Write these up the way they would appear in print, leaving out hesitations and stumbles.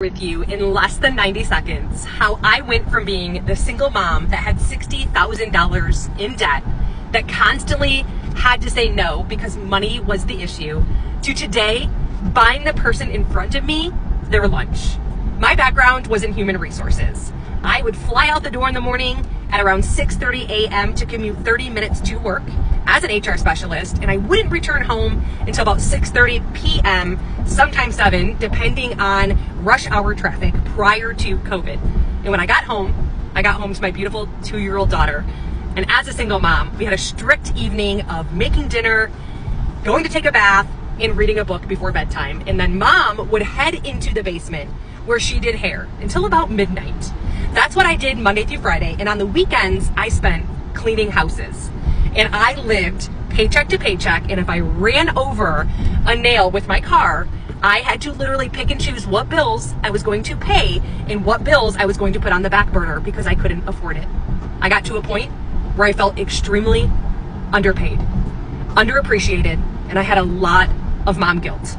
With you in less than 90 seconds how I went from being the single mom that had $60,000 in debt, that constantly had to say no because money was the issue, to today buying the person in front of me their lunch. My background was in human resources. I would fly out the door in the morning at around 6:30 a.m. to commute 30 minutes to work as an HR specialist, and I wouldn't return home until about 6:30 p.m., sometimes 7, depending on rush hour traffic prior to COVID. And when I got home to my beautiful 2-year-old daughter. And as a single mom, we had a strict evening of making dinner, going to take a bath, and reading a book before bedtime. And then mom would head into the basement where she did hair until about midnight. That's what I did Monday through Friday. And on the weekends, I spent cleaning houses. And I lived paycheck to paycheck. And if I ran over a nail with my car, I had to literally pick and choose what bills I was going to pay and what bills I was going to put on the back burner because I couldn't afford it. I got to a point where I felt extremely underpaid, underappreciated, and I had a lot of mom guilt.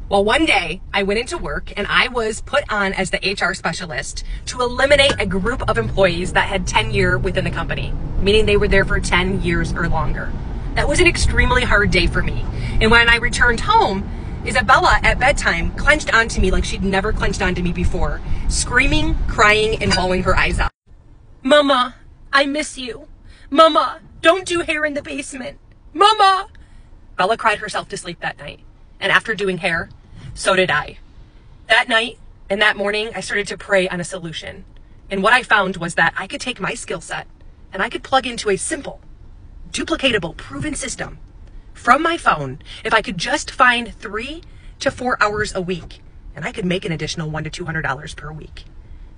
Well, one day I went into work and I was put on as the HR specialist to eliminate a group of employees that had tenure within the company, meaning they were there for 10 years or longer. That was an extremely hard day for me. And when I returned home, Isabella at bedtime clenched onto me like she'd never clenched onto me before, screaming, crying, and bawling her eyes out. "Mama, I miss you. Mama, don't do hair in the basement. Mama!" Bella cried herself to sleep that night. And after doing hair, so did I. That night and that morning, I started to pray on a solution. And what I found was that I could take my skill set and I could plug into a simple, duplicatable, proven system from my phone. If I could just find 3 to 4 hours a week, and I could make an additional $100 to $200 per week.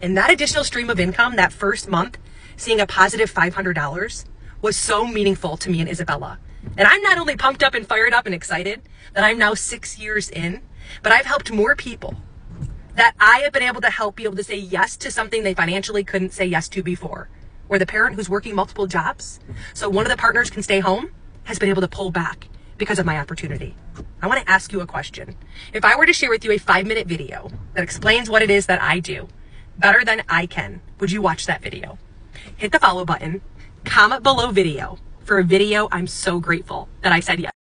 And that additional stream of income, that first month, seeing a positive $500 was so meaningful to me and Isabella. And I'm not only pumped up and fired up and excited that I'm now 6 years in, but I've helped more people that I have been able to help be able to say yes to something they financially couldn't say yes to before. Or the parent who's working multiple jobs, so one of the partners can stay home, has been able to pull back because of my opportunity. I want to ask you a question. If I were to share with you a 5-minute video that explains what it is that I do better than I can, would you watch that video? Hit the follow button, comment below video for a video I'm so grateful that I said yes.